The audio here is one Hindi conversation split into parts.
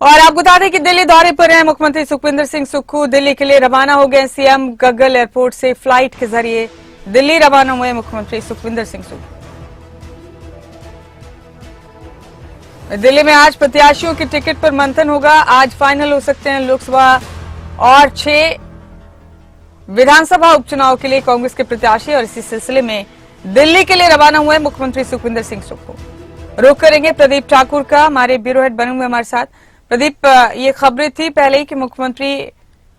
और आपको बता दें कि दिल्ली दौरे पर हैं मुख्यमंत्री सुखविंदर सिंह सुक्खू। दिल्ली के लिए रवाना हो गए। सीएम गग्गल एयरपोर्ट से फ्लाइट के जरिए दिल्ली रवाना हुए मुख्यमंत्री सुखविंदर सिंह सुक्खू। दिल्ली में आज प्रत्याशियों की टिकट पर मंथन होगा। आज फाइनल हो सकते हैं लोकसभा और 6 विधानसभा उपचुनाव के लिए कांग्रेस के प्रत्याशी। और इसी सिलसिले में दिल्ली के लिए रवाना हुए मुख्यमंत्री सुखविंदर सिंह सुक्खू। रुख करेंगे प्रदीप ठाकुर का, हमारे ब्यूरो हेड बने हुए हमारे साथ। प्रदीप, ये खबरें थी पहले ही कि मुख्यमंत्री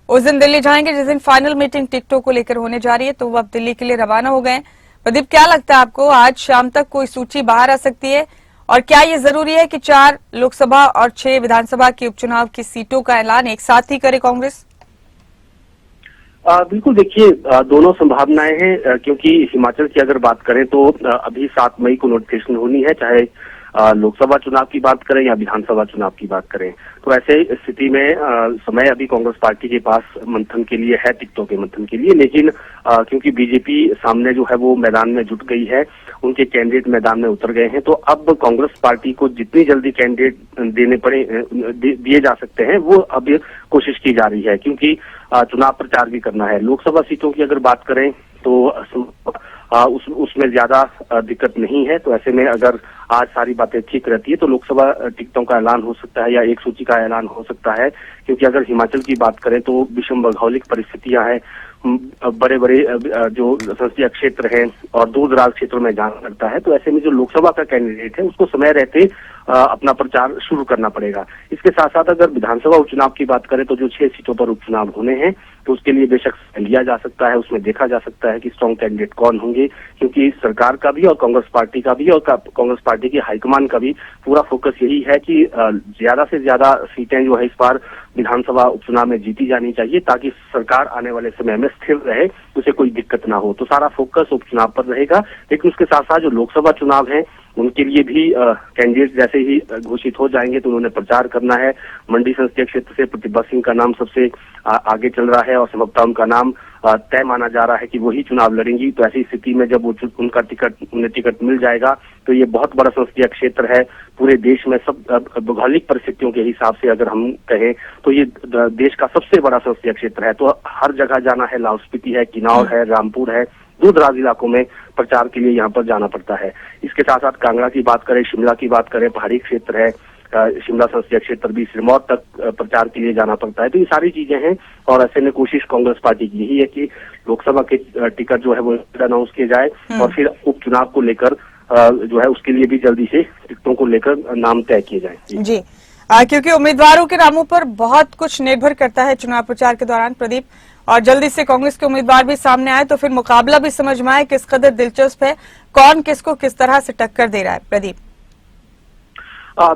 उस दिन दिल्ली जाएंगे जिस दिन फाइनल मीटिंग टिकटों को लेकर होने जा रही है, तो वो अब दिल्ली के लिए रवाना हो गए। प्रदीप, क्या लगता है आपको, आज शाम तक कोई सूची बाहर आ सकती है? और क्या ये जरूरी है कि 4 लोकसभा और 6 विधानसभा के उपचुनाव की सीटों का ऐलान एक साथ ही करे कांग्रेस? बिल्कुल, देखिए दोनों संभावनाएं हैं, क्योंकि हिमाचल की अगर बात करें तो अभी 7 मई को नोटिफिकेशन होनी है, चाहे लोकसभा चुनाव की बात करें या विधानसभा चुनाव की बात करें। तो ऐसे स्थिति में समय अभी कांग्रेस पार्टी के पास मंथन के लिए है, टिकटों के मंथन के लिए। लेकिन क्योंकि बीजेपी सामने जो है वो मैदान में जुट गई है, उनके कैंडिडेट मैदान में उतर गए हैं, तो अब कांग्रेस पार्टी को जितनी जल्दी कैंडिडेट दिए जा सकते हैं वो अब कोशिश की जा रही है, क्योंकि चुनाव प्रचार भी करना है। लोकसभा सीटों की अगर बात करें तो उसमें ज्यादा दिक्कत नहीं है। तो ऐसे में अगर आज सारी बातें ठीक रहती है तो लोकसभा टिकटों का ऐलान हो सकता है या एक सूची का ऐलान हो सकता है। क्योंकि अगर हिमाचल की बात करें तो विषम भौगोलिक परिस्थितियां हैं, बड़े बड़े जो संसदीय क्षेत्र हैं और दूर दराज क्षेत्रों में जाना पड़ता है। तो ऐसे में जो लोकसभा का कैंडिडेट है उसको समय रहते अपना प्रचार शुरू करना पड़ेगा। इसके साथ साथ अगर विधानसभा उपचुनाव की बात करें तो जो 6 सीटों पर उपचुनाव होने हैं तो उसके लिए बेशक लिया जा सकता है, उसमें देखा जा सकता है कि स्ट्रॉन्ग कैंडिडेट कौन होंगे, क्योंकि सरकार का भी और कांग्रेस पार्टी का भी और कांग्रेस पार्टी की हाईकमान का भी पूरा फोकस यही है कि ज्यादा से ज्यादा सीटें जो है इस बार विधानसभा उपचुनाव में जीती जानी चाहिए, ताकि सरकार आने वाले समय में स्थिर रहे, उसे कोई दिक्कत ना हो। तो सारा फोकस उपचुनाव पर रहेगा। लेकिन उसके साथ साथ जो लोकसभा चुनाव है उनके लिए भी कैंडिडेट जैसे ही घोषित हो जाएंगे तो उन्होंने प्रचार करना है। मंडी संसदीय क्षेत्र से प्रतिभा सिंह का नाम सबसे आगे चल रहा है और संभवतः उनका नाम तय माना जा रहा है कि वही चुनाव लड़ेंगी। तो ऐसी स्थिति में जब उन्हें टिकट मिल जाएगा तो ये बहुत बड़ा संसदीय क्षेत्र है। पूरे देश में सब भौगोलिक परिस्थितियों के हिसाब से अगर हम कहें तो ये देश का सबसे बड़ा संसदीय क्षेत्र है। तो हर जगह जाना है, लाहौल स्पीति है, किन्नौर है, रामपुर है, दूर दराज इलाकों में प्रचार के लिए यहाँ पर जाना पड़ता है। इसके साथ साथ कांगड़ा की बात करें, शिमला की बात करें, पहाड़ी क्षेत्र है, शिमला संसदीय क्षेत्र भी, सिरमौर तक प्रचार के लिए जाना पड़ता है। तो ये सारी चीजें हैं और ऐसे में कोशिश कांग्रेस पार्टी की यही है कि लोकसभा के टिकट जो है वो अनाउंस किए जाए और फिर उपचुनाव को लेकर जो है उसके लिए भी जल्दी से टिकटों को लेकर नाम तय किए जाए। जी, क्योंकि उम्मीदवारों के नामों पर बहुत कुछ निर्भर करता है चुनाव प्रचार के दौरान प्रदीप, और जल्दी से कांग्रेस के उम्मीदवार भी सामने आए तो फिर मुकाबला भी समझ में आए किस कदर दिलचस्प है, कौन किसको किस तरह से टक्कर दे रहा है। प्रदीप,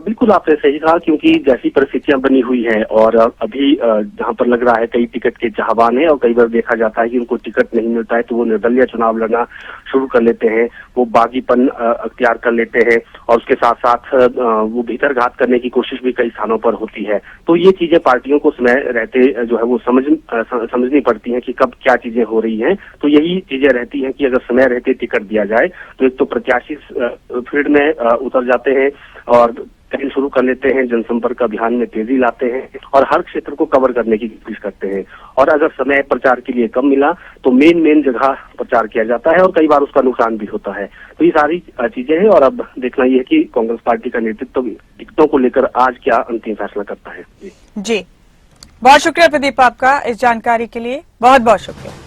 बिल्कुल आपने सही कहा, क्योंकि जैसी परिस्थितियां बनी हुई हैं और अभी जहां पर लग रहा है कई टिकट के चाहवान हैं और कई बार देखा जाता है कि उनको टिकट नहीं मिलता है तो वो निर्दलीय चुनाव लड़ना शुरू कर लेते हैं, वो बागीपन अख्तियार कर लेते हैं और उसके साथ साथ वो भीतर घात करने की कोशिश भी कई स्थानों पर होती है। तो ये चीजें पार्टियों को समय रहते जो है वो समझनी पड़ती है कि कब क्या चीजें हो रही हैं। तो यही चीजें रहती हैं कि अगर समय रहते टिकट दिया जाए तो एक तो प्रत्याशी फील्ड में उतर जाते हैं और कैंपेन शुरू कर लेते हैं, जनसंपर्क अभियान में तेजी लाते हैं और हर क्षेत्र को कवर करने की कोशिश करते हैं। और अगर समय प्रचार के लिए कम मिला तो मेन जगह प्रचार किया जाता है और कई बार उसका नुकसान भी होता है। तो ये सारी चीजें हैं और अब देखना ये है कि कांग्रेस पार्टी का नेतृत्व टिकटों को लेकर आज क्या अंतिम फैसला करता है। जी, बहुत शुक्रिया प्रदीप आपका इस जानकारी के लिए, बहुत बहुत शुक्रिया।